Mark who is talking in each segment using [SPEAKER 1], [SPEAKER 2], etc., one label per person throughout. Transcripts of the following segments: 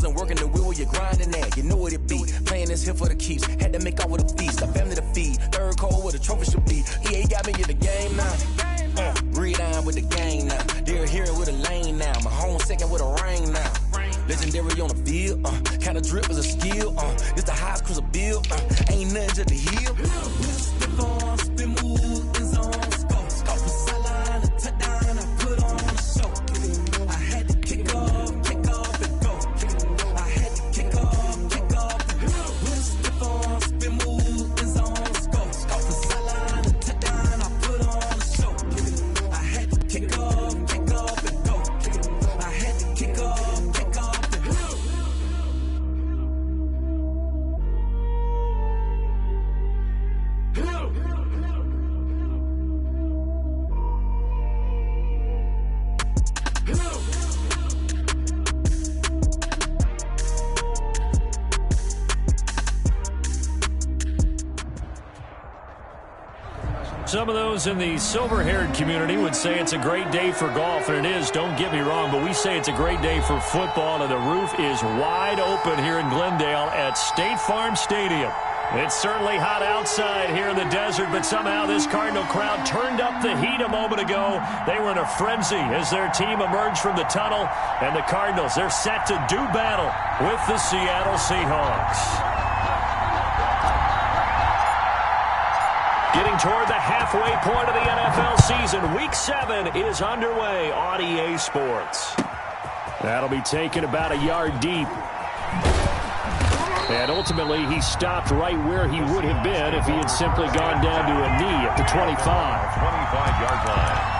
[SPEAKER 1] wasn't working the wheel, you're grinding at. You know what it be. Playing this here for the keeps. Had to make out with a feast. A family to feed. Third cold where the trophy should be. EA got me in the game now. Read on with the game now. They're here with a lane now. My home second with a ring now. Legendary on the field. Kind of drip is a skill. It's the highest cruiser bill. Ain't nothing just to heal. Step on, spin move, is on scope. Scope for sideline, a touchdown, I put on the show. I had to kick off and go. I had to kick off and go. Step on, spin move, is on scope. Scope for sideline, a touchdown, I put on the show. I had to kick off and go. I had to kick off and go.
[SPEAKER 2] Some of those in the silver-haired community would say it's a great day for golf, and it is, don't get me wrong, but we say it's a great day for football, and the roof is wide open here in Glendale at State Farm Stadium. It's certainly hot outside here in the desert, but somehow this Cardinal crowd turned up the heat a moment ago. They were in a frenzy as their team emerged from the tunnel, and the Cardinals, they're set to do battle with the Seattle Seahawks. Getting toward the halfway point of the NFL season, Week 7 is underway on EA Sports. That'll be taken about a yard deep. And ultimately, he stopped right where he would have been if he had simply gone down to a knee at the 25.
[SPEAKER 3] 25-yard line.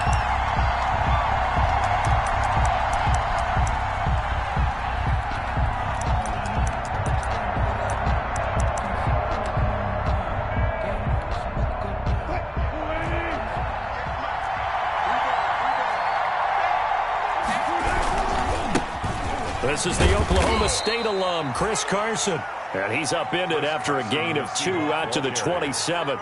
[SPEAKER 2] This is the Oklahoma State alum, Chris Carson. And he's upended after a gain of 2 out to the 27.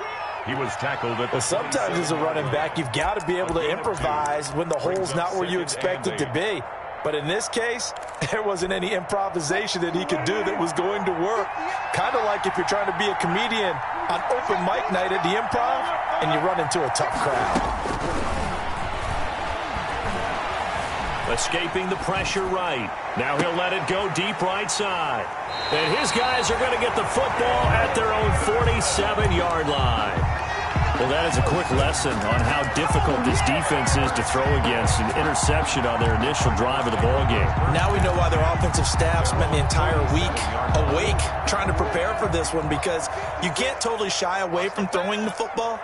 [SPEAKER 3] He was tackled at the
[SPEAKER 4] sometimes as a running back, you've got to be able to improvise when the hole's not where you expect it to be. But in this case, there wasn't any improvisation that he could do that was going to work. Kind of like if you're trying to be a comedian on open mic night at the Improv and you run into a tough crowd.
[SPEAKER 2] Escaping the pressure right. Now he'll let it go deep right side. And his guys are going to get the football at their own 47-yard line. Well, that is a quick lesson on how difficult this defense is to throw against. An interception on their initial drive of the ballgame.
[SPEAKER 4] Now we know why their offensive staff spent the entire week awake trying to prepare for this one, because you can't totally shy away from throwing the football.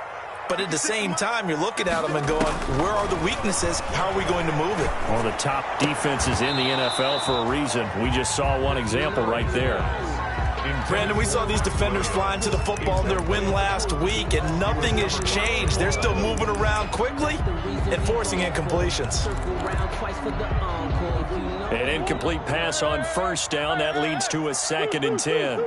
[SPEAKER 4] But at the same time, you're looking at them and going, where are the weaknesses? How are we going to move it?
[SPEAKER 2] One of the top defenses in the NFL for a reason. We just saw one example right there.
[SPEAKER 4] Brandon, we saw these defenders flying to the football in their win last week, and nothing has changed. They're still moving around quickly and forcing incompletions.
[SPEAKER 2] An incomplete pass on first down. That leads to a 2nd and 10.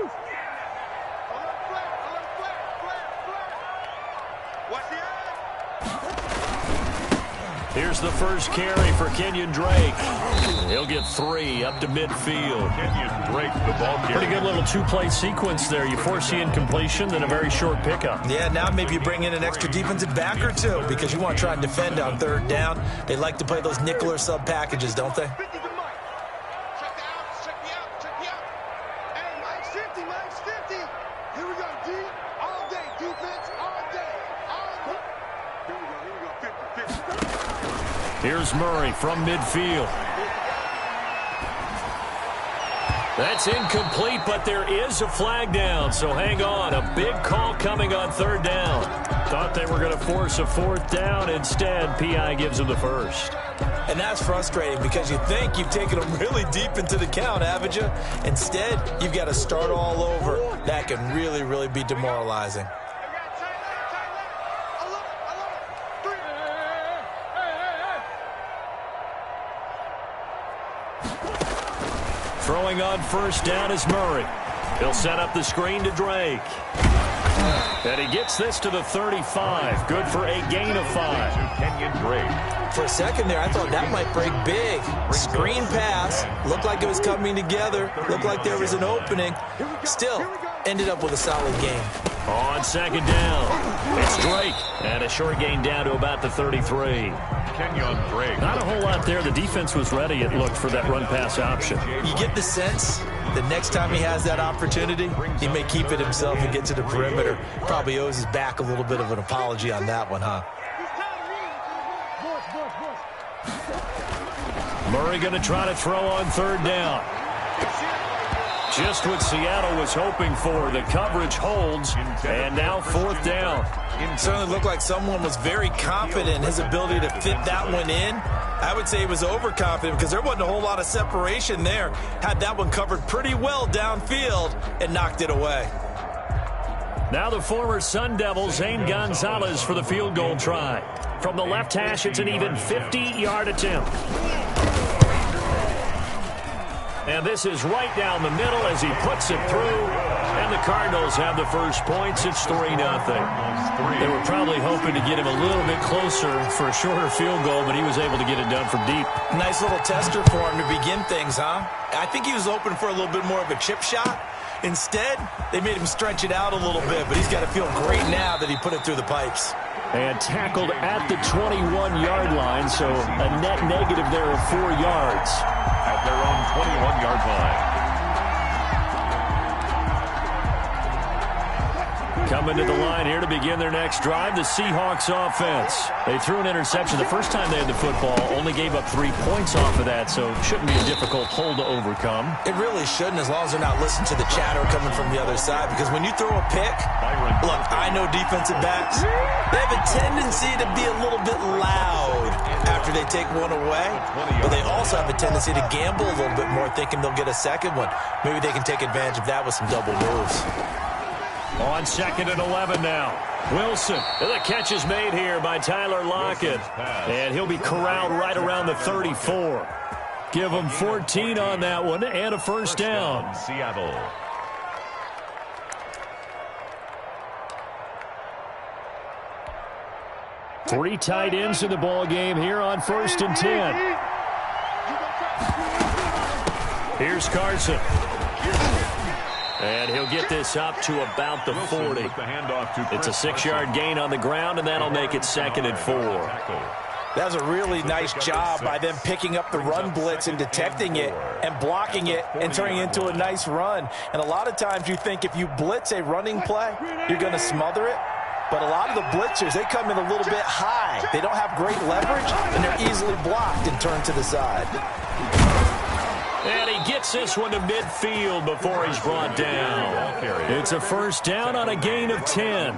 [SPEAKER 2] Here's the first carry for Kenyon Drake. He'll get 3 up to midfield.
[SPEAKER 3] Kenyon Drake, the ball carrier.
[SPEAKER 2] Pretty good little 2-play sequence there. You force the incompletion, then a very short pickup.
[SPEAKER 4] Yeah, now maybe you bring in an extra defensive back or two because you want to try and defend on 3rd down. They like to play those nickel or sub packages, don't they?
[SPEAKER 2] Here's Murray from midfield. That's incomplete, but there is a flag down, so hang on. A big call coming on 3rd down. Thought they were going to force a 4th down. Instead, P.I. gives them the first.
[SPEAKER 4] And that's frustrating because you think you've taken them really deep into the count, haven't you? Instead, you've got to start all over. That can really, really be demoralizing.
[SPEAKER 2] Throwing on 1st down is Murray. He'll set up the screen to Drake. And he gets this to the 35. Good for a gain of 5.
[SPEAKER 3] Kenyon Drake.
[SPEAKER 4] For a second there, I thought that might break big. Screen pass. Looked like it was coming together. Looked like there was an opening. Still, ended up with a solid game.
[SPEAKER 2] On second down, it's Drake. And a short gain down to about the 33.
[SPEAKER 3] Kenyon Drake.
[SPEAKER 2] Not a whole lot there. The defense was ready, it looked, for that run-pass option.
[SPEAKER 4] You get the sense the next time he has that opportunity, he may keep it himself and get to the perimeter. Probably owes his back a little bit of an apology on that one, huh?
[SPEAKER 2] Murray going to try to throw on third down. Just what Seattle was hoping for. The coverage holds, and now fourth down.
[SPEAKER 4] It certainly looked like someone was very confident in his ability to fit that one in. I would say he was overconfident because there wasn't a whole lot of separation there. Had that one covered pretty well downfield and knocked it away.
[SPEAKER 2] Now the former Sun Devil, Zane Gonzalez, for the field goal try. From the left hash, it's an even 50-yard attempt. And this is right down the middle as he puts it through. And the Cardinals have the first points. It's 3-0. They were probably hoping to get him a little bit closer for a shorter field goal, but he was able to get it done from deep.
[SPEAKER 4] Nice little tester for him to begin things, huh? I think he was open for a little bit more of a chip shot. Instead, they made him stretch it out a little bit, but he's got to feel great now that he put it through the pipes.
[SPEAKER 2] And tackled at the 21-yard line, so a net negative there of 4 yards.
[SPEAKER 3] At their own 21-yard line.
[SPEAKER 2] Coming to the line here to begin their next drive, the Seahawks offense. They threw an interception the first time they had the football, only gave up 3 points off of that, so it shouldn't be a difficult hole to overcome.
[SPEAKER 4] It really shouldn't, as long as they're not listening to the chatter coming from the other side, because when you throw a pick, look, I know defensive backs, they have a tendency to be a little bit loud after they take one away, but they also have a tendency to gamble a little bit more, thinking they'll get a second one. Maybe they can take advantage of that with some double moves.
[SPEAKER 2] On second and 11 now. Wilson. The catch is made here by Tyler Lockett. And he'll be corralled right around the 34. Give him 14 on that one and a first down.
[SPEAKER 3] Seattle.
[SPEAKER 2] Three tight ends in the ball game here on 1st and 10. Here's Carson. And he'll get this up to about the 40. It's a 6-yard gain on the ground, and that'll make it 2nd and 4.
[SPEAKER 4] That was a really nice job by them picking up the run blitz and detecting it and blocking it and turning it into a nice run. And a lot of times you think if you blitz a running play, you're going to smother it. But a lot of the blitzers, they come in a little bit high. They don't have great leverage, and they're easily blocked and turned to the side.
[SPEAKER 2] And he gets this one to midfield before he's brought down. It's a first down on a gain of 10.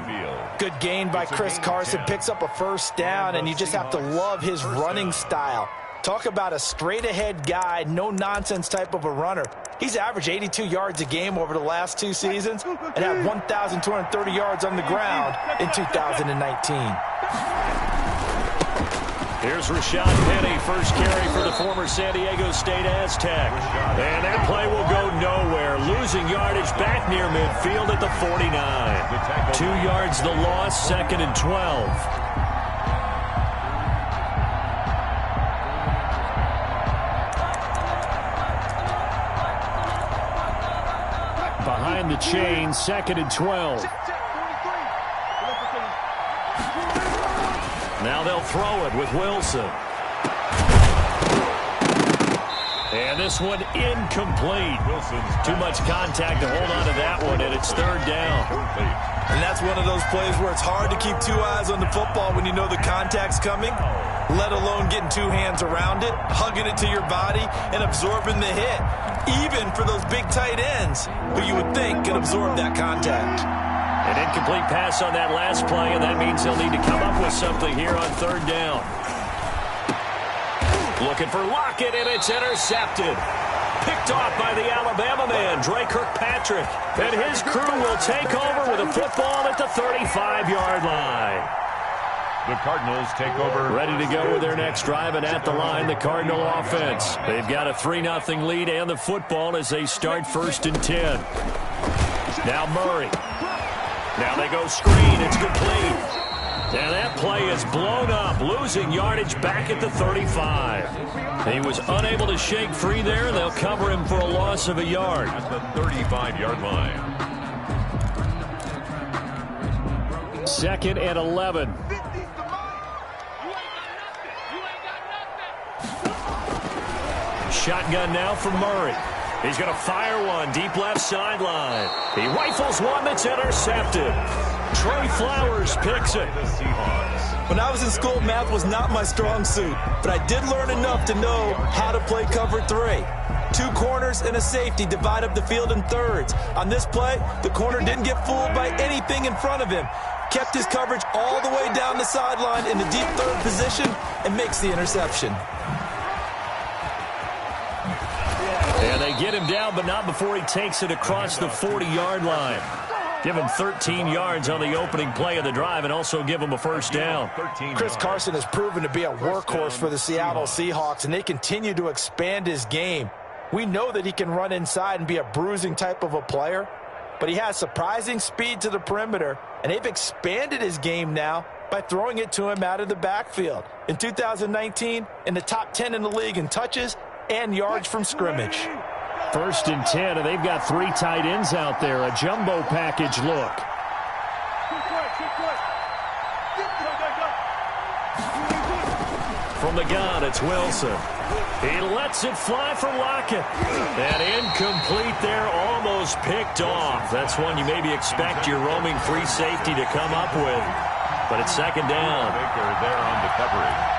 [SPEAKER 4] Good gain by Chris Carson. Picks up a first down, and you just have to love his running style. Talk about a straight-ahead guy, no-nonsense type of a runner. He's averaged 82 yards a game over the last 2 seasons and had 1,230 yards on the ground in 2019.
[SPEAKER 2] Here's Rashad Penny, first carry for the former San Diego State Aztec. And that play will go nowhere. Losing yardage back near midfield at the 49. 2 yards the loss, 2nd and 12. Behind the chain, 2nd and 12. Now they'll throw it with Wilson. And this one incomplete. Too much contact to hold on to that one, and it's 3rd down.
[SPEAKER 4] And that's one of those plays where it's hard to keep 2 eyes on the football when you know the contact's coming, let alone getting 2 hands around it, hugging it to your body, and absorbing the hit. Even for those big tight ends who you would think can absorb that contact.
[SPEAKER 2] An incomplete pass on that last play, and that means they'll need to come up with something here on 3rd down. Looking for Lockett, and it's intercepted. Picked off by the Alabama man, Dre Kirkpatrick. And his crew will take over with a football at the 35-yard line.
[SPEAKER 3] The Cardinals take over.
[SPEAKER 2] Ready to go with their next drive, and at the line, the Cardinal offense. They've got a 3-0 lead and the football as they start 1st and 10. Now Murray. Now they go screen. It's complete. And that play is blown up, losing yardage back at the 35. He was unable to shake free there. They'll cover him for a loss of a yard.
[SPEAKER 3] At the 35-yard line.
[SPEAKER 2] 2nd and 11. Shotgun now for Murray. He's going to fire one deep left sideline. He rifles one that's intercepted. Trey Flowers picks it.
[SPEAKER 3] The Seahawks.
[SPEAKER 4] When I was in school, math was not my strong suit, but I did learn enough to know how to play cover 3. 2 corners and a safety divide up the field in thirds. On this play, the corner didn't get fooled by anything in front of him. Kept his coverage all the way down the sideline in the deep third position and makes the interception.
[SPEAKER 2] And they get him down, but not before he takes it across the 40-yard line. Give him 13 yards on the opening play of the drive and also give him a first down.
[SPEAKER 4] Chris Carson has proven to be a workhorse for the Seattle Seahawks, and they continue to expand his game. We know that he can run inside and be a bruising type of a player, but he has surprising speed to the perimeter, and they've expanded his game now by throwing it to him out of the backfield. In 2019, in the top 10 in the league in touches and yards from scrimmage.
[SPEAKER 2] 1st and 10, and they've got 3 tight ends out there. A jumbo package look. From the gun, it's Wilson. He lets it fly for Lockett. And incomplete there, almost picked off. That's one you maybe expect your roaming free safety to come up with. But it's 2nd down.
[SPEAKER 3] Baker there on the coverage.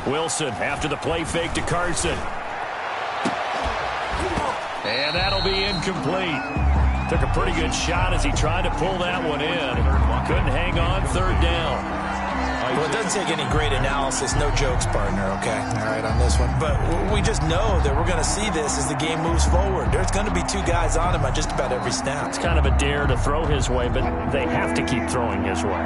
[SPEAKER 2] Wilson after the play fake to Carson. And that'll be incomplete. Took a pretty good shot as he tried to pull that one in. Couldn't hang on, 3rd down.
[SPEAKER 4] Well, it doesn't take any great analysis. No jokes, partner, okay? All right, on this one. But we just know that we're going to see this as the game moves forward. There's going to be 2 guys on him on just about every snap.
[SPEAKER 2] It's kind of a dare to throw his way, but they have to keep throwing his way.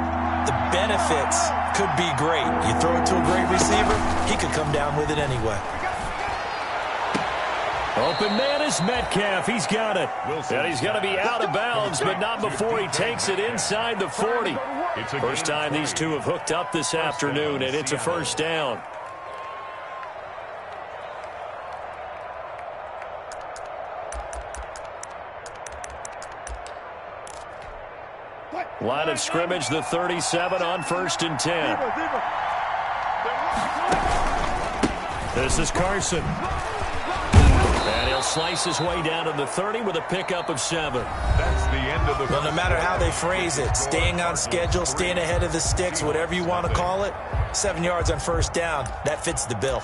[SPEAKER 4] The benefits could be great. You throw it to a great receiver, he could come down with it anyway.
[SPEAKER 2] Open man is Metcalf. He's got it. And he's going to be out of bounds, but not before he takes it inside the 40. First time these two have hooked up this afternoon, and it's a first down. Line of scrimmage, the 37 on 1st and 10. This is Carson. And he'll slice his way down to the 30 with a pickup of 7.
[SPEAKER 3] That's the end of the...
[SPEAKER 4] Well, no matter how they phrase it, staying on schedule, staying ahead of the sticks, whatever you want to call it, 7 yards on 1st down, that fits the bill.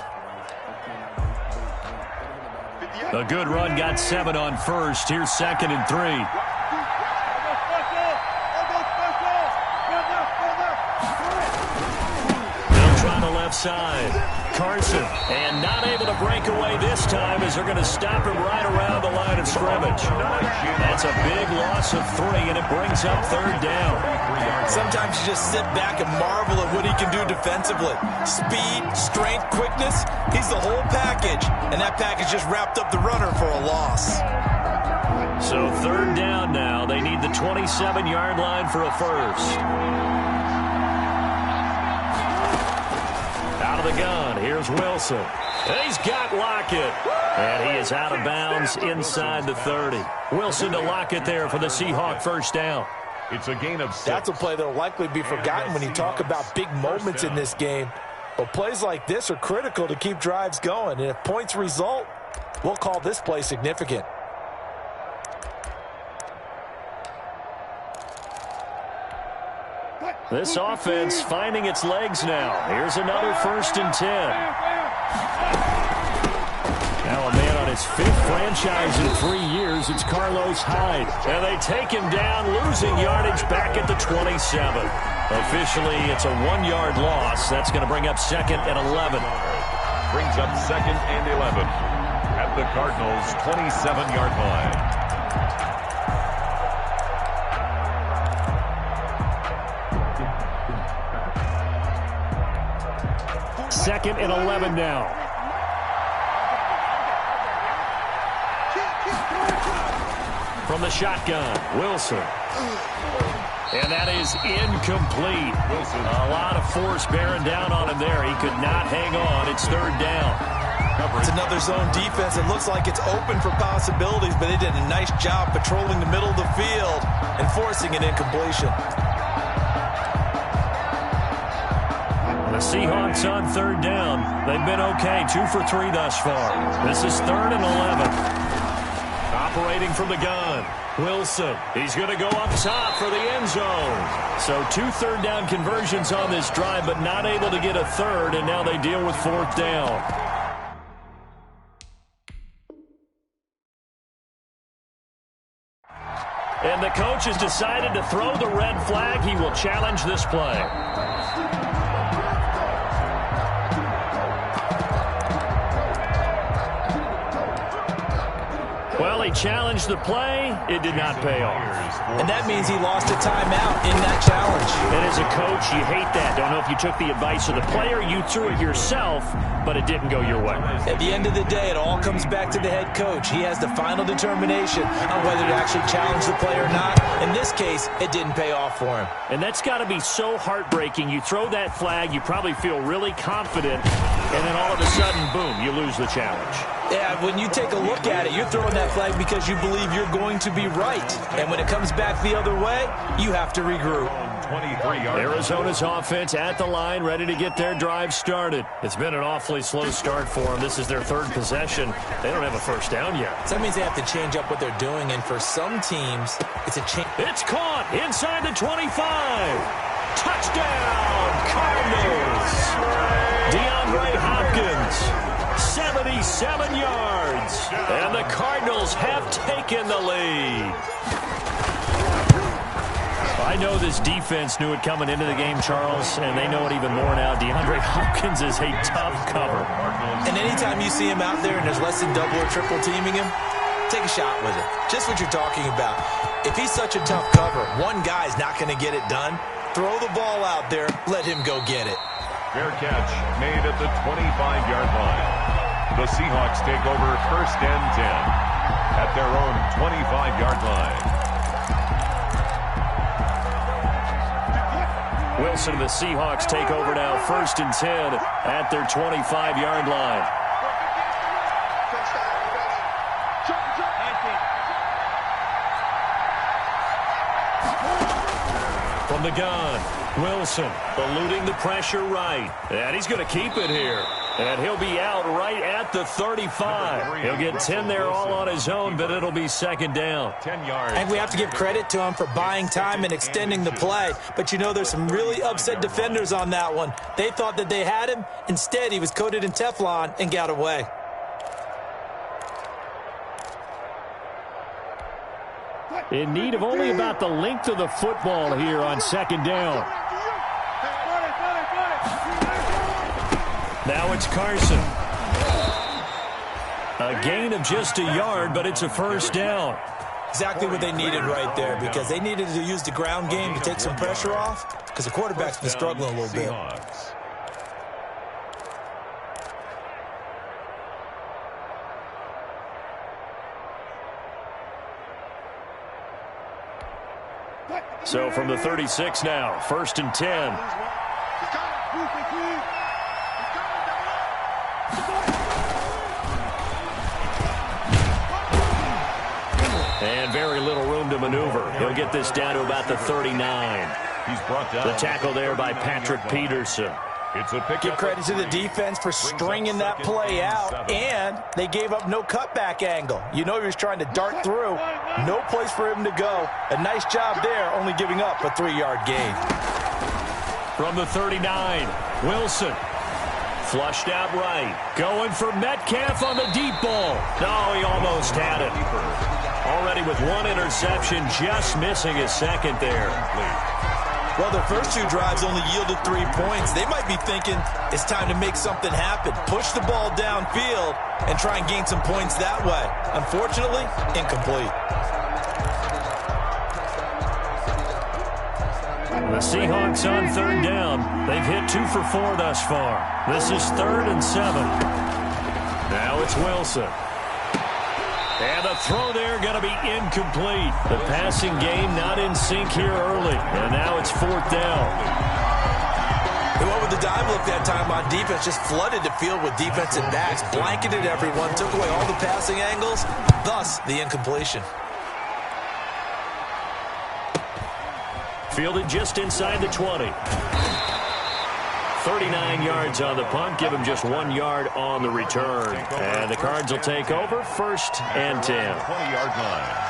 [SPEAKER 2] A good run got 7 on 1st. Here's 2nd and 3. Side. Carson, and not able to break away this time as they're going to stop him right around the line of scrimmage. That's a big loss of 3, and it brings up 3rd down.
[SPEAKER 4] Sometimes you just sit back and marvel at what he can do defensively. Speed, strength, quickness, he's the whole package, and that package just wrapped up the runner for a loss.
[SPEAKER 2] So 3rd down now. They need the 27-yard line for a first. Out of the gun, here's Wilson. And he's got Lockett. And he is out of bounds inside the 30. Wilson to Lockett there for the Seahawk first down.
[SPEAKER 3] It's a gain of 6.
[SPEAKER 4] That's a play that will likely be forgotten when you talk about big moments in this game. But plays like this are critical to keep drives going. And if points result, we'll call this play significant.
[SPEAKER 2] This offense finding its legs now. Here's another 1st and 10. Now a man on his 5th franchise in 3 years. It's Carlos Hyde. And they take him down, losing yardage back at the 27. Officially, it's a 1-yard loss. That's going to bring up 2nd and 11.
[SPEAKER 3] Brings up 2nd and 11 at the Cardinals' 27-yard line.
[SPEAKER 2] 2nd and 11 now. From the shotgun, Wilson. And that is incomplete. A lot of force bearing down on him there. He could not hang on. It's 3rd down.
[SPEAKER 4] It's another zone defense. It looks like it's open for possibilities, but they did a nice job patrolling the middle of the field and forcing an incompletion.
[SPEAKER 2] The Seahawks on 3rd down. They've been okay. 2 for 3 thus far. This is 3rd and 11. Operating from the gun, Wilson. He's going to go up top for the end zone. So 2 3rd down conversions on this drive, but not able to get a 3rd, and now they deal with 4th down. And the coach has decided to throw the red flag. He will challenge this play. Well, he challenged the play. It did not pay off.
[SPEAKER 4] And that means he lost a timeout in that challenge.
[SPEAKER 2] And as a coach, you hate that. Don't know if you took the advice of the player, you threw it yourself, but it didn't go your way.
[SPEAKER 4] At the end of the day, it all comes back to the head coach. He has the final determination on whether to actually challenge the play or not. In this case, it didn't pay off for him.
[SPEAKER 2] And that's got to be so heartbreaking. You throw that flag, you probably feel really confident, and then all of a sudden, boom, you lose the challenge.
[SPEAKER 4] Yeah, when you take a look at it, you're throwing that flag because you believe you're going to be right. And when it comes back the other way, you have to regroup.
[SPEAKER 2] Arizona's offense at the line, ready to get their drive started. It's been an awfully slow start for them. This is their 3rd possession. They don't have a 1st down yet.
[SPEAKER 4] So that means they have to change up what they're doing, and for some teams, it's a change.
[SPEAKER 2] It's caught inside the 25. Touchdown, Cardinals. DeAndre Hopkins. 77 yards, and the Cardinals have taken the lead. I know this defense knew it coming into the game, Charles, and they know it even more now. DeAndre Hopkins is a tough cover.
[SPEAKER 4] And anytime you see him out there and there's less than double or triple teaming him, take a shot with it. Just what you're talking about. If he's such a tough cover, one guy's not going to get it done. Throw the ball out there, let him go get it.
[SPEAKER 3] Fair catch made at the 25-yard line. The Seahawks take over 1st and 10 at their own 25-yard line.
[SPEAKER 2] Wilson and the Seahawks take over now 1st and 10 at their 25-yard line. From the gun, Wilson eluding the pressure right. And he's going to keep it here. And he'll be out right at the 35. He'll get 10 there all on his own, but it'll be 2nd down.
[SPEAKER 3] 10 yards.
[SPEAKER 4] And we have to give credit to him for buying time and extending the play. But, you know, there's some really upset defenders on that one. They thought that they had him. Instead, he was coated in Teflon and got away.
[SPEAKER 2] In need of only about the length of the football here on 2nd down. Now it's Carson. A gain of just a yard, but it's a 1st down.
[SPEAKER 4] Exactly what they needed right there, because they needed to use the ground game to take some pressure off, because the quarterback's been struggling a little bit.
[SPEAKER 2] So from the 36 now, 1st and 10. And very little room to maneuver. He'll get this down to about the 39.
[SPEAKER 3] He's brought down.
[SPEAKER 2] The tackle there by Patrick Peterson.
[SPEAKER 3] It's a pick.
[SPEAKER 4] Give credit to the defense for stringing that play out, and they gave up no cutback angle. You know he was trying to dart through. No place for him to go. A nice job there, only giving up a 3-yard gain.
[SPEAKER 2] From the 39, Wilson. Flushed out right. Going for Metcalf on the deep ball. No, he almost had it. Already with 1 interception, just missing his 2nd there.
[SPEAKER 4] Well, their first 2 drives only yielded 3 points. They might be thinking it's time to make something happen. Push the ball downfield and try and gain some points that way. Unfortunately, incomplete.
[SPEAKER 2] The Seahawks on third down. They've hit 2 for 4 thus far. This is 3rd and 7. Now it's Wilson. And the throw there going to be incomplete. The passing game not in sync here early. And now it's 4th down.
[SPEAKER 4] They went with the dime look that time on defense, just flooded the field with defensive backs, blanketed everyone, took away all the passing angles, thus the incompletion.
[SPEAKER 2] Fielded just inside the 20. 39 yards on the punt, give him just 1 yard on the return. And the Cards will take over, 1st and 10.
[SPEAKER 3] 20-yard line.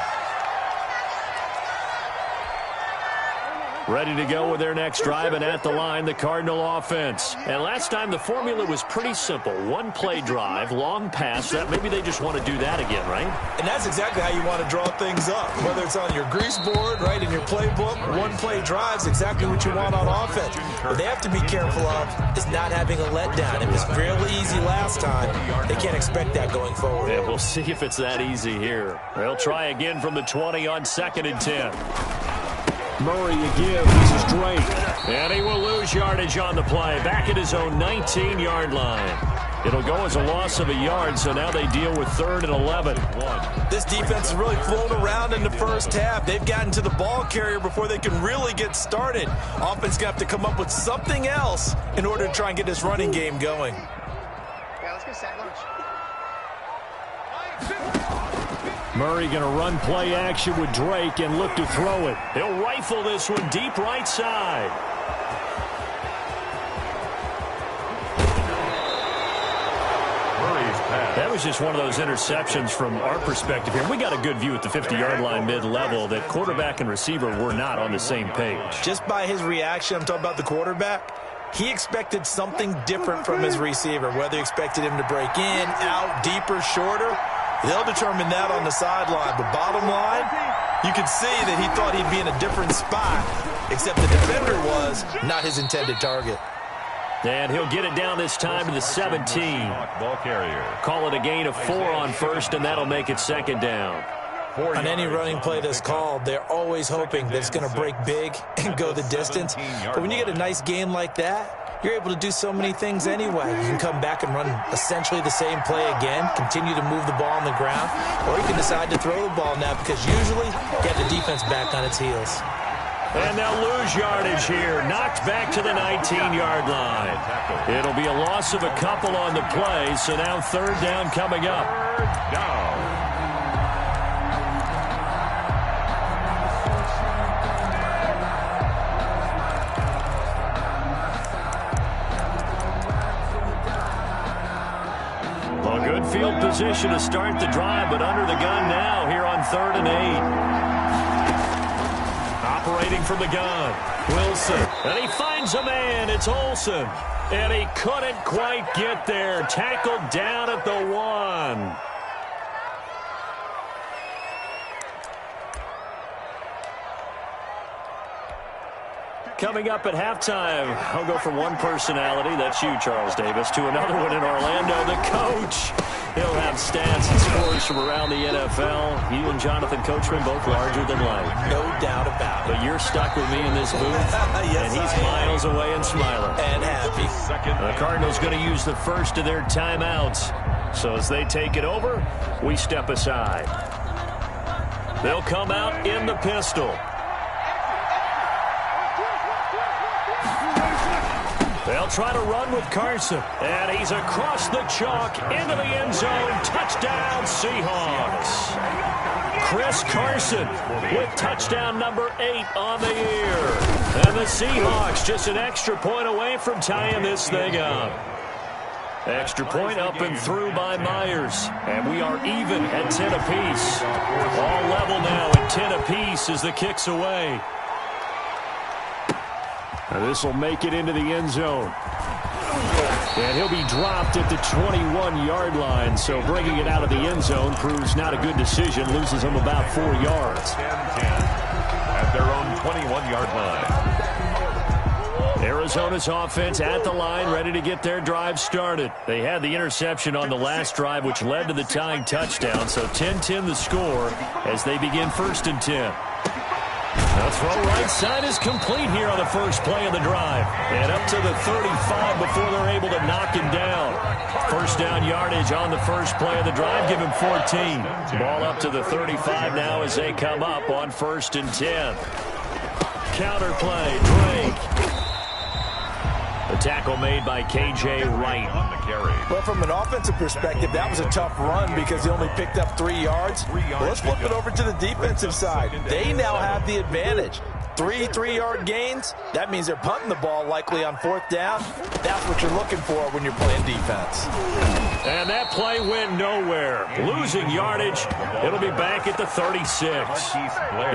[SPEAKER 2] Ready to go with their next drive, and at the line, the Cardinal offense. And last time, the formula was pretty simple. 1-play drive, long pass. That maybe they just want to do that again, right?
[SPEAKER 4] And that's exactly how you want to draw things up. Whether it's on your grease board, right, in your playbook, 1-play drive is exactly what you want on offense. What they have to be careful of is not having a letdown. It was fairly easy last time. They can't expect that going forward.
[SPEAKER 2] Yeah, we'll see if it's that easy here. They'll try again from the 20 on 2nd and 10. Murray again. This is Drake. And he will lose yardage on the play. Back at his own 19-yard line. It'll go as a loss of a yard, so now they deal with 3rd and 11.
[SPEAKER 4] This defense has really flown around in the first half. They've gotten to the ball carrier before they can really get started. Offense going to have to come up with something else in order to try and get this running game going.
[SPEAKER 5] Yeah, let's go sack lunch.
[SPEAKER 2] Murray going to run play action with Drake and look to throw it. He'll rifle this one deep right side. That was just one of those interceptions from our perspective here. We got a good view at the 50-yard line mid-level that quarterback and receiver were not on the same page.
[SPEAKER 4] Just by his reaction, I'm talking about the quarterback, he expected something different from his receiver, whether he expected him to break in, out, deeper, shorter. They'll determine that on the sideline. But bottom line, you could see that he thought he'd be in a different spot, except the defender was not his intended target.
[SPEAKER 2] And he'll get it down this time to the 17. Call it a gain of 4 on 1st, and that'll make it 2nd down.
[SPEAKER 4] On any running play that's called, they're always hoping that it's going to break big and go the distance. But when you get a nice game like that, you're able to do so many things anyway. You can come back and run essentially the same play again, continue to move the ball on the ground, or you can decide to throw the ball now because usually get the defense back on its heels.
[SPEAKER 2] And they'll lose yardage here. Knocked back to the 19-yard line. It'll be a loss of a couple on the play, so now 3rd down coming up.
[SPEAKER 3] 3rd down.
[SPEAKER 2] A good field position to start the drive, but under the gun now here on 3rd and 8. Operating from the gun, Wilson. And he finds a man. It's Olsen. And he couldn't quite get there. Tackled down at the 1. Coming up at halftime, I'll go from one personality, that's you, Charles Davis, to another one in Orlando, the coach. He'll have stats and scores from around the NFL. You and Jonathan Coachman both larger than life.
[SPEAKER 4] No doubt about it.
[SPEAKER 2] But you're stuck with me in this booth,
[SPEAKER 4] yes,
[SPEAKER 2] and he's miles away and smiling.
[SPEAKER 4] And happy.
[SPEAKER 2] The Cardinals going to use the first of their timeouts. So as they take it over, we step aside. They'll come out in the pistol. They'll try to run with Carson. And he's across the chalk into the end zone. Touchdown, Seahawks. Chris Carson with touchdown number 8 on the year. And the Seahawks just an extra point away from tying this thing up. Extra point up and through by Myers. And we are even at 10 apiece. All level now at 10 apiece as the kick's away. Now this will make it into the end zone. And he'll be dropped at the 21-yard line. So bringing it out of the end zone proves not a good decision. Loses him about 4 yards.
[SPEAKER 3] 10-10 at their own 21-yard line.
[SPEAKER 2] Arizona's offense at the line, ready to get their drive started. They had the interception on the last drive, which led to the tying touchdown. So 10-10 the score as they begin 1st and 10. The throw right side is complete here on the first play of the drive. And up to the 35 before they're able to knock him down. First down yardage on the first play of the drive. Give him 14. Ball up to the 35 now as they come up on 1st and 10. Counter play, Drake. The tackle made by K.J. Wright.
[SPEAKER 3] On the carry.
[SPEAKER 4] Well, from an offensive perspective, that was a tough run because he only picked up 3 yards. Well, let's flip it over to the defensive side. They now have the advantage. 3 3-yard gains. That means they're punting the ball likely on 4th down. That's what you're looking for when you're playing defense.
[SPEAKER 2] And that play went nowhere. Losing yardage. It'll be back at the 36.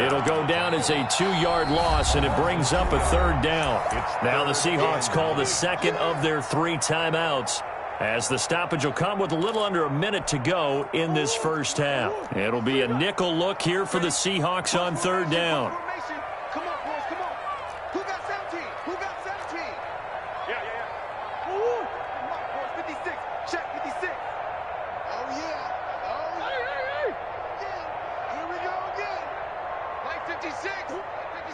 [SPEAKER 2] It'll go down as a 2-yard loss, and it brings up a 3rd down. Now the Seahawks call the second of their 3 timeouts, as the stoppage will come with a little under a minute to go in this first half. It'll be a nickel look here for the Seahawks on 3rd down.
[SPEAKER 5] Come on, boys, come on. Who got 17? Who got 17? Yeah. Woo! Come on, boys, 56. Check 56. Oh, yeah. Oh, hey. Yeah. Here we go again. Like 56.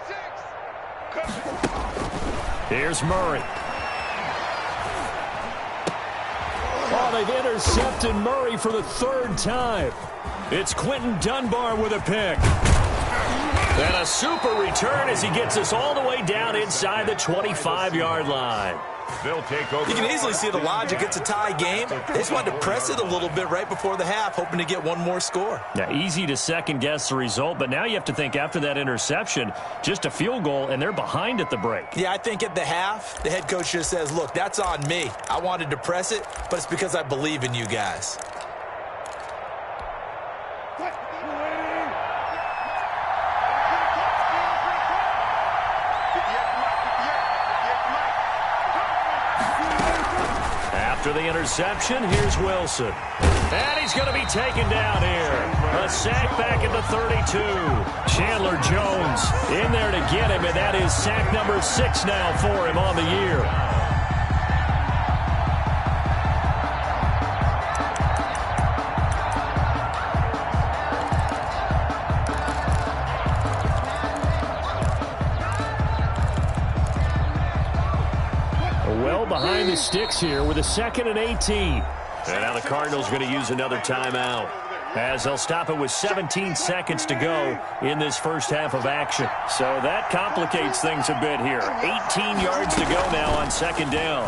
[SPEAKER 5] 56.
[SPEAKER 2] Here's Murray. Oh, they've intercepted Murray for the 3rd time. It's Quentin Dunbar with a pick. And a super return as he gets us all the way down inside the 25-yard line.
[SPEAKER 3] They'll take over.
[SPEAKER 4] You can easily see the logic. It's a tie game. They just wanted to press it a little bit right before the half, hoping to get one more score.
[SPEAKER 2] Yeah, easy to second-guess the result, but now you have to think after that interception, just a field goal, and they're behind at the break.
[SPEAKER 4] Yeah, I think at the half, the head coach just says, look, that's on me. I wanted to press it, but it's because I believe in you guys.
[SPEAKER 2] After the interception, here's Wilson. And he's going to be taken down here. A sack back at the 32. Chandler Jones in there to get him, and that is sack number 6 now for him on the year. Well behind the sticks here with a 2nd and 18. And now the Cardinals are going to use another timeout, as they'll stop it with 17 seconds to go in this first half of action. So that complicates things a bit here. 18 yards to go now on 2nd down.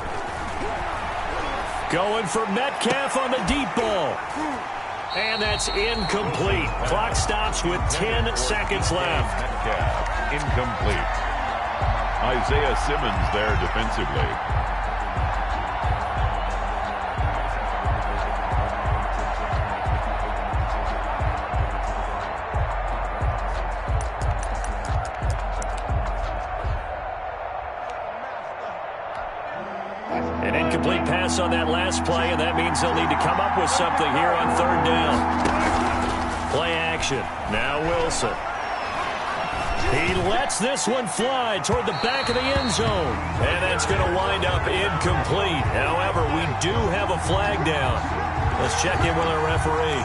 [SPEAKER 2] Going for Metcalf on the deep ball. And that's incomplete. Clock stops with 10 seconds left.
[SPEAKER 3] Metcalf, incomplete. Isaiah Simmons there defensively.
[SPEAKER 2] An incomplete pass on that last play, and that means they'll need to come up with something here on 3rd down. Play action. Now Wilson. He lets this one fly toward the back of the end zone. And that's going to wind up incomplete. However, we do have a flag down. Let's check in with our referee.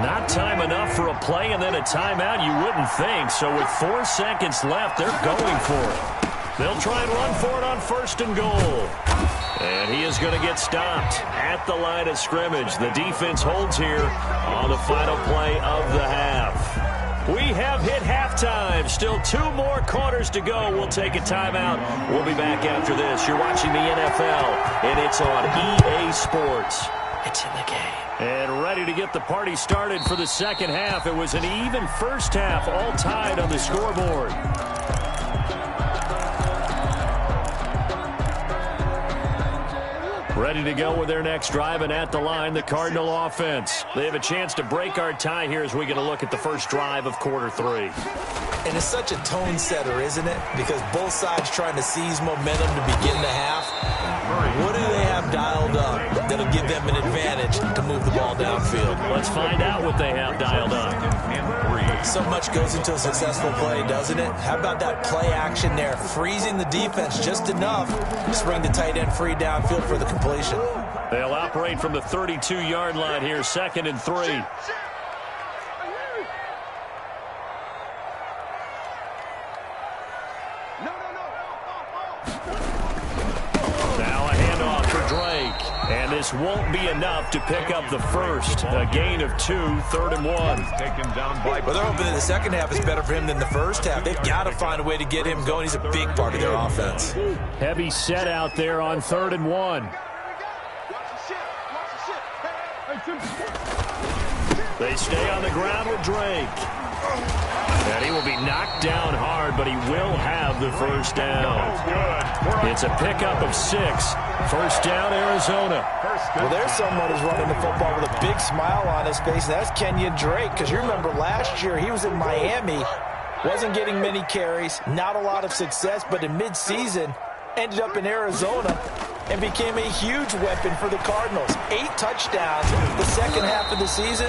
[SPEAKER 2] Not time enough for a play and then a timeout, you wouldn't think. So with 4 seconds left, they're going for it. They'll try and run for it on 1st and goal. And he is going to get stopped at the line of scrimmage. The defense holds here on the final play of the half. We have hit halftime. Still 2 more quarters to go. We'll take a timeout. We'll be back after this. You're watching the NFL, and it's on EA Sports. It's in the game. And ready to get the party started for the second half. It was an even first half, all tied on the scoreboard. ready to go with their next drive, and at the line, the Cardinal offense. They have a chance to break our tie here as we get a look at the first drive of quarter 3.
[SPEAKER 4] And it's such a tone setter, isn't it? Because both sides trying to seize momentum to begin the half. What do they have dialed up that'll give them an advantage to move the ball downfield?
[SPEAKER 2] Let's find out what they have dialed up.
[SPEAKER 4] So much goes into a successful play, doesn't it? How about that play action there? Freezing the defense just enough to spring the tight end free downfield for the completion.
[SPEAKER 2] They'll operate from the 32-yard line here, 2nd and 3. Now a handoff for Drake. And this won't be enough to pick up the first. A gain of 2, 3rd and 1.
[SPEAKER 4] Well, they're hoping that the second half is better for him than the first half. They've got to find a way to get him going. He's a big part of their offense.
[SPEAKER 2] Heavy set out there on 3rd and 1. They stay on the ground with Drake. And he will be knocked down hard, but he will have the first down. It's a pickup of 6. First down, Arizona.
[SPEAKER 4] Well, there's someone who's running the football with a big smile on his face, and that's Kenyon Drake, because you remember last year he was in Miami, wasn't getting many carries, not a lot of success, but in mid-season ended up in Arizona and became a huge weapon for the Cardinals. 8 touchdowns the second half of the season,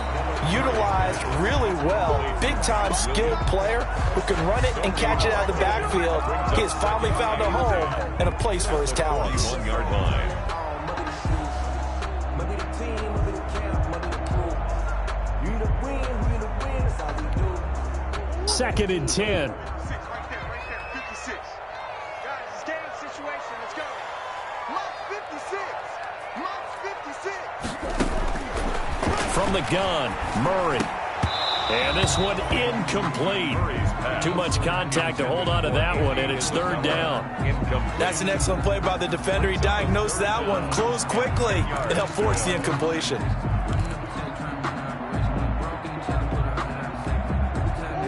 [SPEAKER 4] utilized really well. Big-time skilled player who can run it and catch it out of the backfield. He has finally found a home and a place for his talents.
[SPEAKER 3] 1-yard line.
[SPEAKER 2] Second and 10. From the gun, Murray. And this one incomplete. Too much contact to hold on to that one, and it's 3rd down.
[SPEAKER 4] That's an excellent play by the defender. He diagnosed that one, closed quickly, and helped force the incompletion.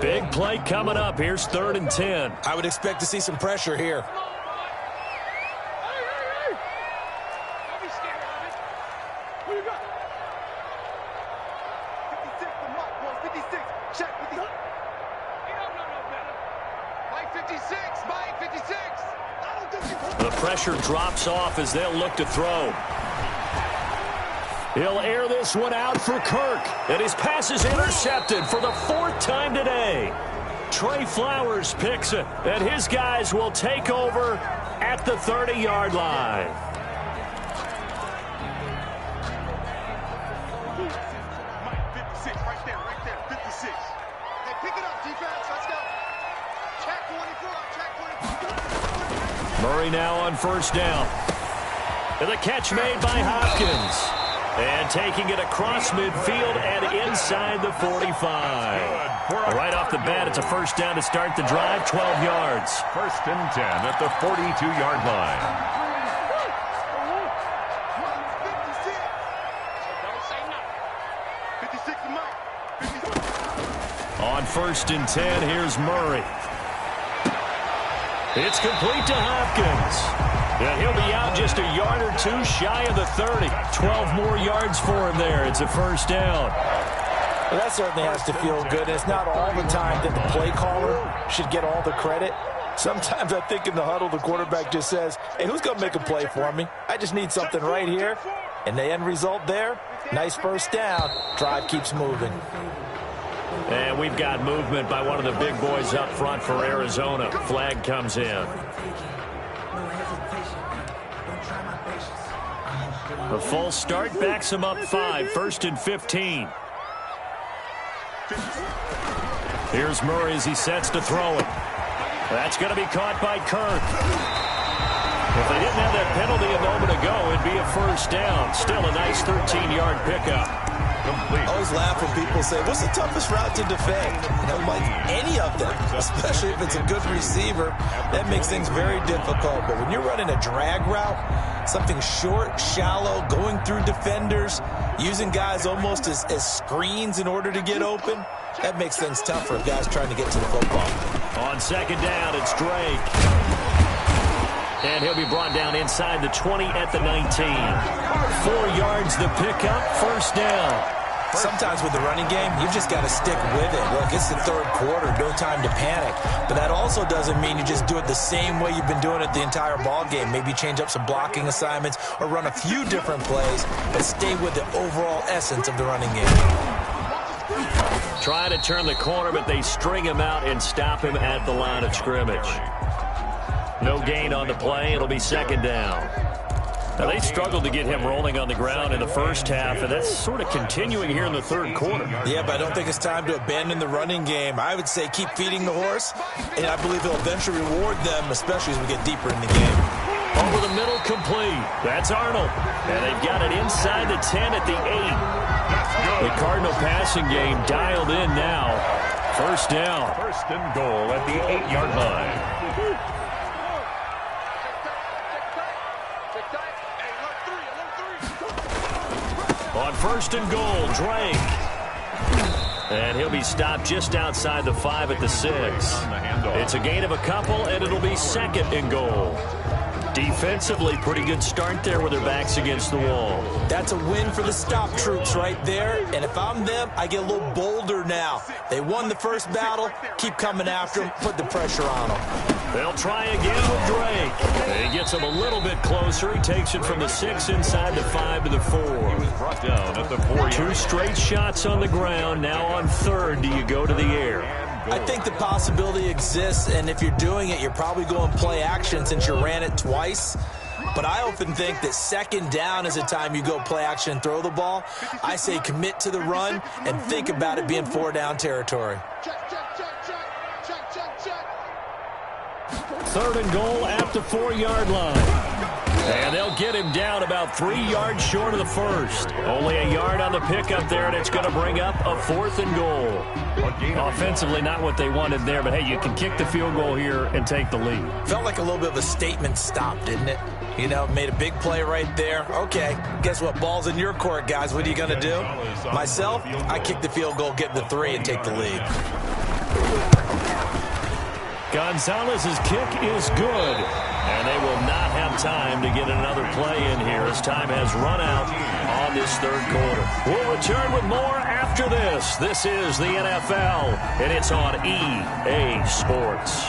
[SPEAKER 2] Big play coming up. Here's 3rd and 10.
[SPEAKER 4] I would expect to see some pressure here.
[SPEAKER 2] The pressure drops off as they'll look to throw. He'll air this one out for Kirk. And his pass is intercepted for the 4th time today. Trey Flowers picks it. And his guys will take over at the 30-yard line. Murray now on first down. And the catch made by Hopkins. And taking it across midfield and inside the 45. Right off the bat, it's a first down to start the drive, 12 yards.
[SPEAKER 3] 1st and 10 at the 42-yard line.
[SPEAKER 2] On 1st and 10, here's Murray. It's complete to Hopkins. And he'll be out just a yard or 2 shy of the 30. 12 more yards for him there. It's a first down.
[SPEAKER 4] Well, that certainly has to feel good. It's not all the time that the play caller should get all the credit. Sometimes I think in the huddle, the quarterback just says, hey, who's going to make a play for me? I just need something right here. And the end result there, nice first down. Drive keeps moving.
[SPEAKER 2] And we've got movement by one of the big boys up front for Arizona. Flag comes in. The full start backs him up 5. 1st and 15. Here's Murray as he sets to throw it. That's going to be caught by Kirk. If they didn't have that penalty a moment ago, it'd be a first down. Still a nice 13-yard pickup.
[SPEAKER 4] I always laugh when people say, what's the toughest route to defend? And I'm like, any of them, especially if it's a good receiver. That makes things very difficult. But when you're running a drag route, something short, shallow, going through defenders, using guys almost as screens in order to get open, that makes things tough for guys trying to get to the football.
[SPEAKER 2] On 2nd down, it's Drake. And he'll be brought down inside the 20 at the 19. 4 yards the pickup, first down.
[SPEAKER 4] Sometimes with the running game, you've just got to stick with it. Look, it's the third quarter, no time to panic. But that also doesn't mean you just do it the same way you've been doing it the entire ball game. Maybe change up some blocking assignments or run a few different plays, but stay with the overall essence of the running game.
[SPEAKER 2] Trying to turn the corner, but they string him out and stop him at the line of scrimmage. No gain on the play. It'll be second down. Now, they struggled to get him rolling on the ground in the first half, and that's sort of continuing here in the third quarter.
[SPEAKER 4] Yeah, but I don't think it's time to abandon the running game. I would say keep feeding the horse, and I believe he'll eventually reward them, especially as we get deeper in the game.
[SPEAKER 2] Over the middle, complete. That's Arnold. And they've got it inside the 10 at the 8. The Cardinal passing game dialed in now. First down.
[SPEAKER 3] First and goal at the 8-yard line.
[SPEAKER 2] On first and goal, Drake. And he'll be stopped just outside the 5 at the 6. It's a gain of a couple, and it'll be second and goal. Defensively, pretty good start there with their backs against the wall.
[SPEAKER 4] That's a win for the stop troops right there. And if I'm them, I get a little bolder now. They won the first battle. Keep coming after them. Put the pressure on them.
[SPEAKER 2] They'll try again with Drake. He gets him a little bit closer. He takes it from the 6 inside the 5 to the 4.
[SPEAKER 3] He was brought down at the 4.
[SPEAKER 2] 2 straight shots on the ground. Now on third, do you go to the air?
[SPEAKER 4] I think the possibility exists, and if you're doing it, you're probably going play action since you ran it twice. But I often think that second down is the time you go play action and throw the ball. I say commit to the run and think about it being 4-down territory.
[SPEAKER 2] Third and goal at the 4-yard line. And they'll get him down about 3 yards short of the first. Only a yard on the pickup there, and it's going to bring up a 4th and goal. Offensively, not what they wanted there, but hey, you can kick the field goal here and take the lead.
[SPEAKER 4] Felt like a little bit of a statement stop, didn't it? You know, made a big play right there. Okay, guess what? Ball's in your court, guys. What are you going to do? Myself, I kick the field goal, get the 3, and take the lead.
[SPEAKER 2] Gonzalez's kick is good. And they will not have time to get another play in here as time has run out on this third quarter. We'll return with more after this. This is the NFL, and it's on EA Sports.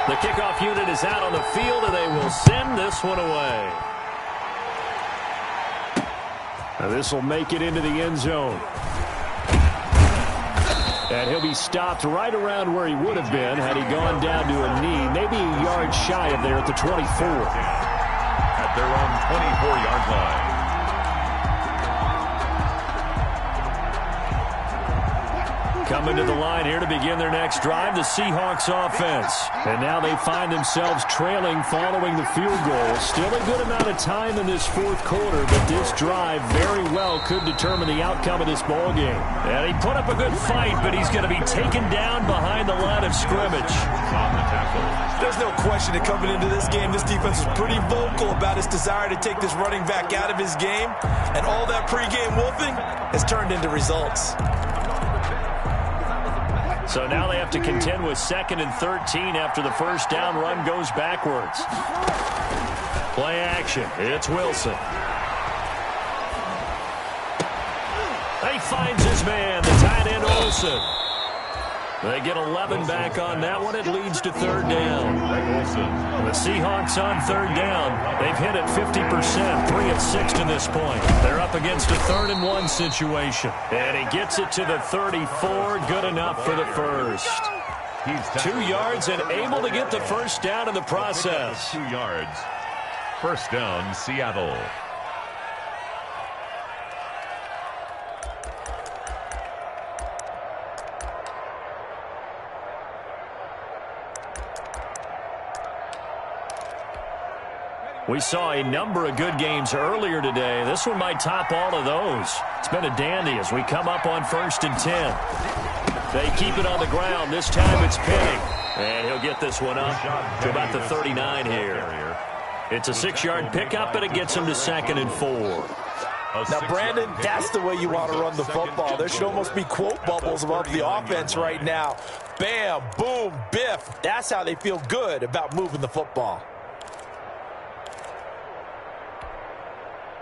[SPEAKER 2] The kickoff unit is out on the field, and they will send this one away. Now this will make it into the end zone. And he'll be stopped right around where he would have been had he gone down to a knee, maybe a yard shy of there at the 24.
[SPEAKER 3] At their own 24-yard line.
[SPEAKER 2] Coming to the line here to begin their next drive, the Seahawks offense. And now they find themselves trailing following the field goal. Still a good amount of time in this fourth quarter, but this drive very well could determine the outcome of this ball game. And he put up a good fight, but he's going to be taken down behind the line of scrimmage.
[SPEAKER 4] There's no question that coming into this game, this defense is pretty vocal about its desire to take this running back out of his game. And all that pregame wolfing has turned into results.
[SPEAKER 2] So now they have to contend with 2nd and 13 after the first down run goes backwards. Play action. It's Wilson. He finds his man, the tight end Olsen. They get 11 back on that one. It leads to third down. The Seahawks on third down. They've hit it 50%, 3 of 6 to this point. They're up against a 3rd and 1 situation. And he gets it to the 34. Good enough for the first. He's 2 yards and able to get the first down in the process.
[SPEAKER 3] 2 yards. First down, Seattle.
[SPEAKER 2] We saw a number of good games earlier today. This one might top all of those. It's been a dandy as we come up on 1st and 10. They keep it on the ground. This time it's Penning. And he'll get this one up to about the 39 here. It's a 6-yard pickup, and it gets him to 2nd and 4.
[SPEAKER 4] Now, Brandon, that's the way you want to run the football. There should almost be quote bubbles above the offense right now. Bam, boom, biff. That's how they feel good about moving the football.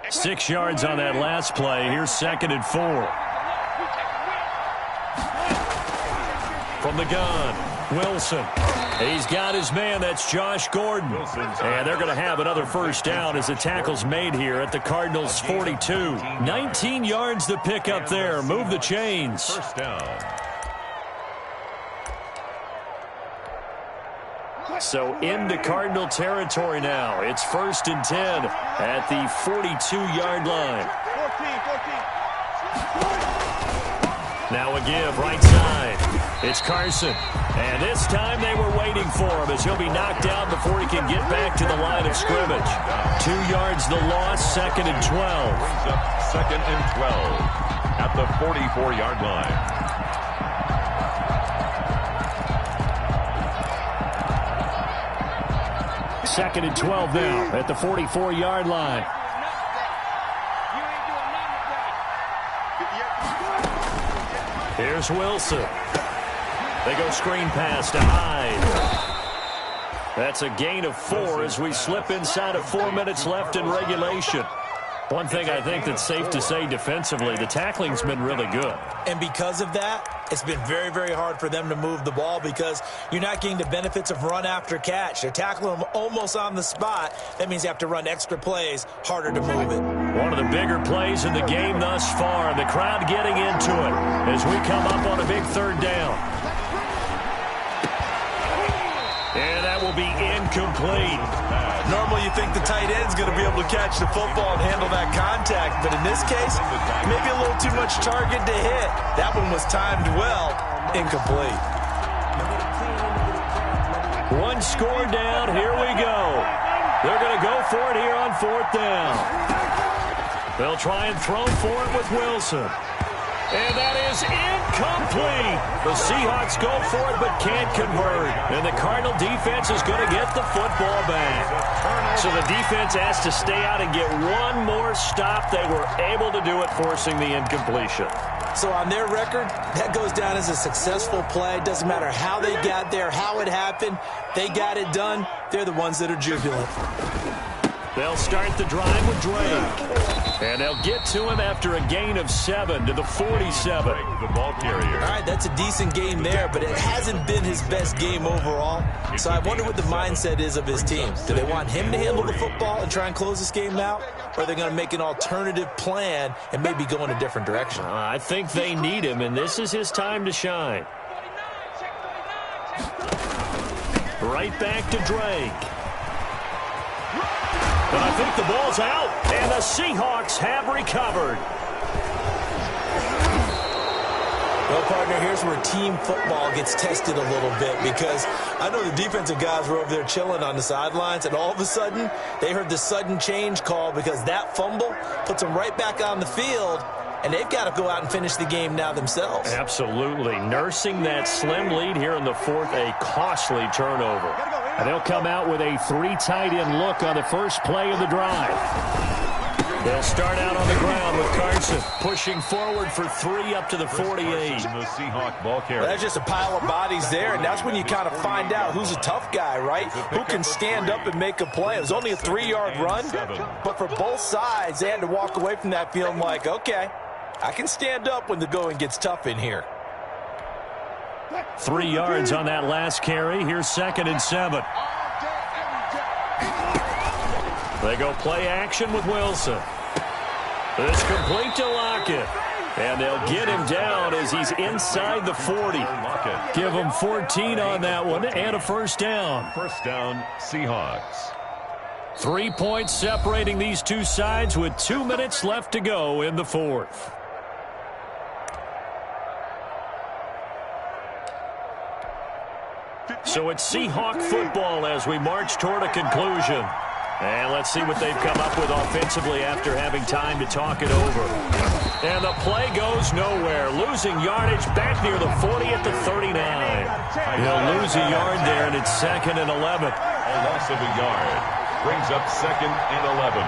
[SPEAKER 2] 6 yards on that last play. Here's 2nd and 4. From the gun, Wilson. He's got his man. That's Josh Gordon. And they're going to have another first down as the tackle's made here at the Cardinals' 42. 19 yards to pick up there. Move the chains.
[SPEAKER 3] First down.
[SPEAKER 2] So into Cardinal territory now. It's 1st and 10 at the 42-yard line.
[SPEAKER 5] 14.
[SPEAKER 2] Now a give right side. It's Carson. And this time they were waiting for him as he'll be knocked down before he can get back to the line of scrimmage. 2 yards the loss, 2nd and 12.
[SPEAKER 3] Brings up 2nd and 12 at the 44-yard line.
[SPEAKER 2] Second and 12 now at the 44-yard line. Here's Wilson. They go screen pass to Hyde. That's a gain of 4 as we slip inside of 4 minutes left in regulation. One thing I think that's safe to say defensively, the tackling's been really good.
[SPEAKER 4] And because of that, it's been very, very hard for them to move the ball because you're not getting the benefits of run after catch. They're tackling them almost on the spot. That means you have to run extra plays, harder to move it.
[SPEAKER 2] One of the bigger plays in the game thus far. The crowd getting into it as we come up on a big 3rd down. And that will be incomplete.
[SPEAKER 4] Normally you think the tight end's going to be able to catch the football and handle that contact, but in this case, maybe a little too much target to hit. That one was timed well, incomplete.
[SPEAKER 2] 1 score down, here we go. They're going to go for it here on 4th down. They'll try and throw for it with Wilson. And that is incomplete. The Seahawks go for it but can't convert. And the Cardinal defense is going to get the football back. So the defense has to stay out and get one more stop. They were able to do it, forcing the incompletion.
[SPEAKER 4] So on their record, that goes down as a successful play. Doesn't matter how they got there, how it happened. They got it done. They're the ones that are jubilant.
[SPEAKER 2] They'll start the drive with Drake. And they'll get to him after a gain of 7 to the 47.
[SPEAKER 3] The ball carrier.
[SPEAKER 4] All right, that's a decent game there, but it hasn't been his best game overall. So I wonder what the mindset is of his team. Do they want him to handle the football and try and close this game out? Or are they going to make an alternative plan and maybe go in a different direction?
[SPEAKER 2] I think they need him, and this is his time to shine. Right back to Drake. But I think the ball's out, and the Seahawks have recovered.
[SPEAKER 4] Well, partner, here's where team football gets tested a little bit because I know the defensive guys were over there chilling on the sidelines, and all of a sudden, they heard the sudden change call because that fumble puts them right back on the field, and they've got to go out and finish the game now themselves.
[SPEAKER 2] Absolutely. Nursing that slim lead here in the 4th, a costly turnover. And they'll come out with a 3 tight end look on the first play of the drive. They'll start out on the ground with Carson pushing forward for 3 up to the 48.
[SPEAKER 3] The Seahawk ball carrier.
[SPEAKER 4] Well, that's just a pile of bodies there, and that's when you kind of find out who's a tough guy, right? Who can stand up and make a play. It was only a 3-yard run, but for both sides, they had to walk away from that feeling like, okay, I can stand up when the going gets tough in here.
[SPEAKER 2] 3 yards on that last carry. Here's 2nd and 7. They go play action with Wilson. It's complete to Lockett. And they'll get him down as he's inside the 40. Give him 14 on that one and a first down.
[SPEAKER 3] First down, Seahawks.
[SPEAKER 2] 3 points separating these two sides with 2 minutes left to go in the 4th. So it's Seahawk football as we march toward a conclusion. And let's see what they've come up with offensively after having time to talk it over. And the play goes nowhere. Losing yardage back near the 40 at the 39. He'll lose a yard there, and it's 2nd and 11.
[SPEAKER 3] A loss of a yard brings up 2nd and 11.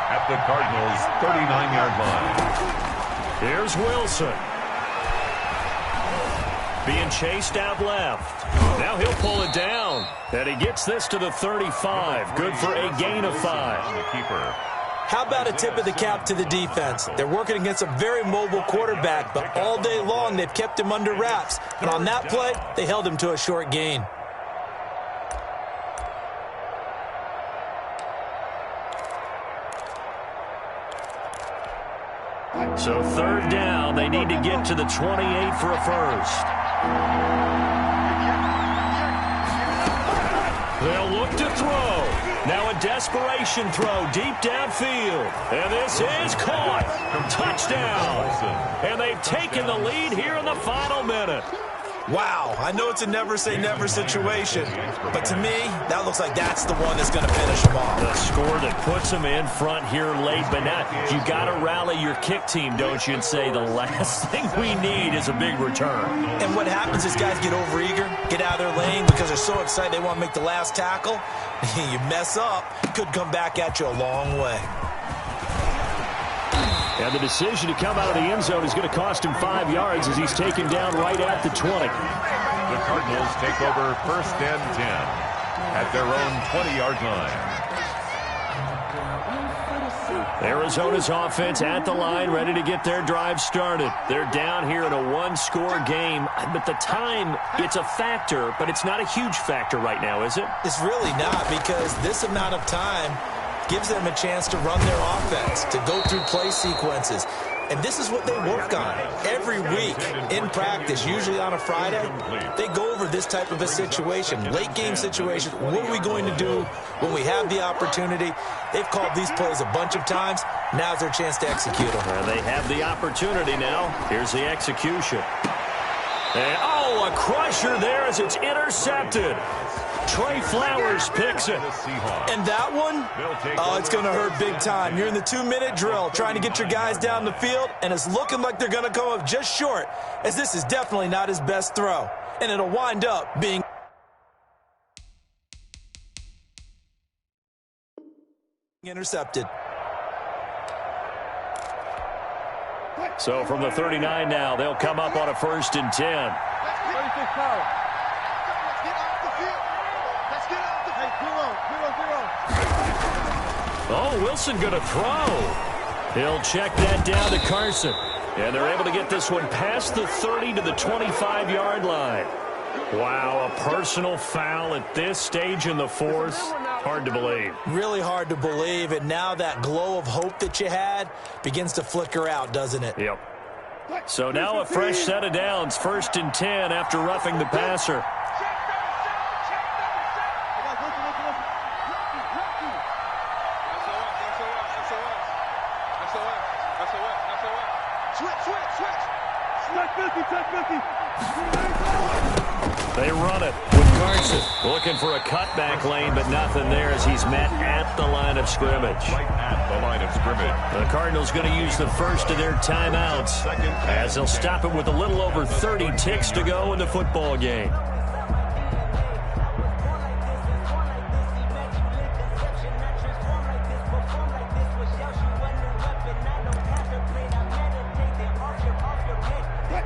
[SPEAKER 3] at the Cardinals' 39-yard line.
[SPEAKER 2] Here's Wilson. Being chased out left. Now he'll pull it down. And he gets this to the 35. Good for a gain of 5.
[SPEAKER 3] The keeper.
[SPEAKER 4] How about a tip of the cap to the defense? They're working against a very mobile quarterback, but all day long they've kept him under wraps. And on that play, they held him to a short gain.
[SPEAKER 2] So third down, they need to get to the 28 for a first. They'll look to throw. Now a desperation throw deep downfield. And this is caught. Touchdown. And they've taken the lead here in the final minute.
[SPEAKER 4] Wow, I know it's a never-say-never situation, but to me, that looks like that's the one that's going to finish them off.
[SPEAKER 2] The score that puts them in front here late, but now you got to rally your kick team, don't you, and say the last thing we need is a big return.
[SPEAKER 4] And what happens is guys get overeager, get out of their lane because they're so excited they want to make the last tackle. You mess up, could come back at you a long way.
[SPEAKER 2] And the decision to come out of the end zone is going to cost him 5 yards as he's taken down right at the 20.
[SPEAKER 3] The Cardinals take over first and 10 at their own 20-yard line.
[SPEAKER 2] Arizona's offense at the line, ready to get their drive started. They're down here in a one-score game, but the time, it's a factor, but it's not a huge factor right now, is it?
[SPEAKER 4] It's really not, because this amount of time gives them a chance to run their offense, to go through play sequences. And this is what they work on every week in practice, usually on a Friday. They go over this type of a situation, late-game situation. What are we going to do when we have the opportunity? They've called these plays a bunch of times. Now's their chance to execute them.
[SPEAKER 2] Well, they have the opportunity now. Here's the execution. And, oh, a crusher there as it's intercepted. Trey Flowers picks it.
[SPEAKER 4] And that one, oh, it's going to hurt big time. You're in the 2-minute drill trying to get your guys down the field, and it's looking like they're going to come up just short, as this is definitely not his best throw. And it'll wind up being intercepted.
[SPEAKER 2] So from the 39 now, they'll come up on a 1st and 10. Oh, Wilson going to throw. He'll check that down to Carson. And they're able to get this one past the 30 to the 25-yard line. Wow, a personal foul at this stage in the fourth. Hard to believe.
[SPEAKER 4] Really hard to believe. And now that glow of hope that you had begins to flicker out, doesn't it?
[SPEAKER 2] Yep. So now a fresh set of downs. 1st and 10 after roughing the passer. They run it with Carson. Looking for a cutback lane, but nothing there as he's met at the line of scrimmage.
[SPEAKER 3] Right at the line of scrimmage.
[SPEAKER 2] The Cardinals going to use the first of their timeouts as they'll stop it with a little over 30 ticks to go in the football game.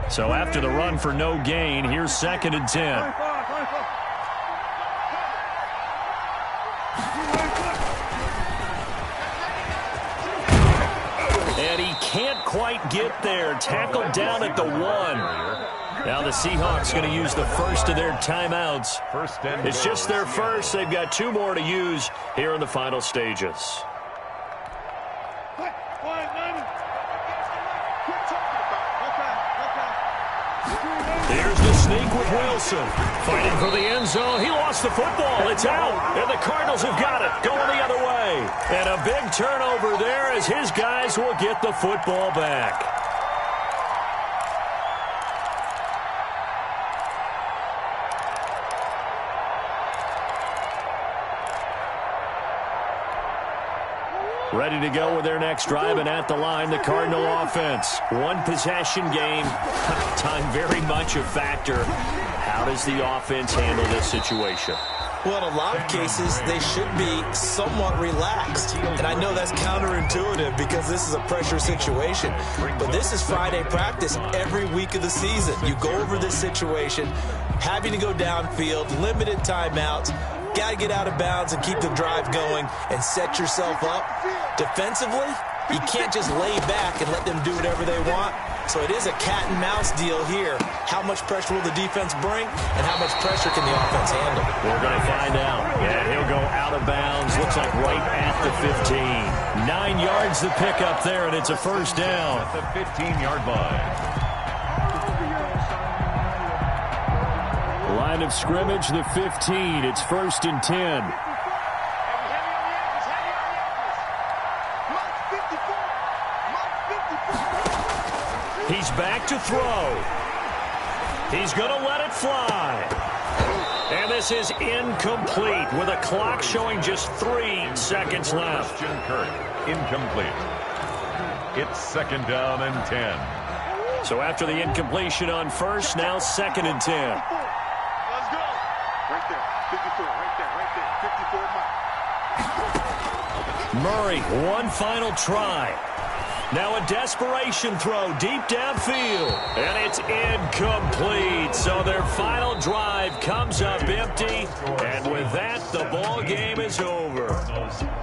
[SPEAKER 2] So after the run for no gain, here's 2nd and 10. And he can't quite get there. Tackled down at the 1. Now the Seahawks going to use the first of their timeouts. It's just their first. They've got 2 more to use here in the final stages. Here's the sneak with Wilson. Fighting for the end zone. He lost the football. It's out. And the Cardinals have got it. Going the other way. And a big turnover there as his guys will get the football back. Ready to go with their next drive, and at the line, the Cardinal offense. One possession game. Time very much a factor. How does the offense handle this situation?
[SPEAKER 4] Well, in a lot of cases, they should be somewhat relaxed. And I know that's counterintuitive because this is a pressure situation. But this is Friday practice every week of the season. You go over this situation, having to go downfield, limited timeouts, got to get out of bounds and keep the drive going and set yourself up. Defensively, you can't just lay back and let them do whatever they want. So it is a cat-and-mouse deal here. How much pressure will the defense bring, and how much pressure can the offense handle?
[SPEAKER 2] We're going to find out. Yeah, he'll go out of bounds. Looks like right at the 15. 9 yards the pickup there, and it's a first down.
[SPEAKER 3] At the 15-yard line.
[SPEAKER 2] Line of scrimmage, the 15. It's 1st and 10. He's back to throw. He's going to let it fly. And this is incomplete with a clock showing just 3 seconds left.
[SPEAKER 3] Christian Kirk, incomplete. It's 2nd down and 10.
[SPEAKER 2] So after the incompletion on first, now 2nd and 10.
[SPEAKER 5] Let's go. Right there. 54. Right there. 54 mark.
[SPEAKER 2] Murray, one final try. Now a desperation throw deep downfield, and it's incomplete. So their final drive comes up empty, and with that, the ball game is over.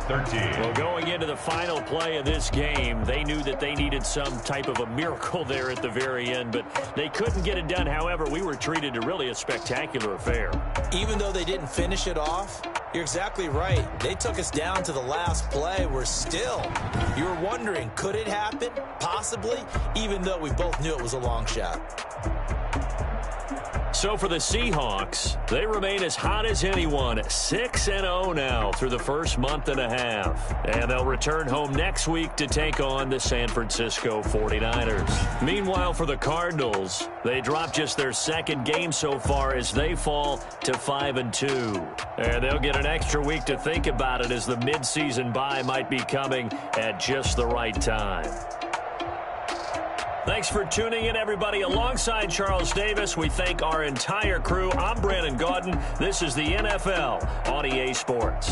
[SPEAKER 3] 13.
[SPEAKER 2] Well, going into the final play of this game, they knew that they needed some type of a miracle there at the very end, but they couldn't get it done. However, we were treated to really a spectacular affair.
[SPEAKER 4] Even though they didn't finish it off, you're exactly right. They took us down to the last play. We're still, you were wondering, could it happen? Possibly, even though we both knew it was a long shot.
[SPEAKER 2] So for the Seahawks, they remain as hot as anyone, 6-0 now through the first month and a half. And they'll return home next week to take on the San Francisco 49ers. Meanwhile, for the Cardinals, they dropped just their 2nd game so far as they fall to 5-2. And they'll get an extra week to think about it as the midseason bye might be coming at just the right time. Thanks for tuning in, everybody. Alongside Charles Davis, we thank our entire crew. I'm Brandon Gaudin. This is the NFL on EA Sports.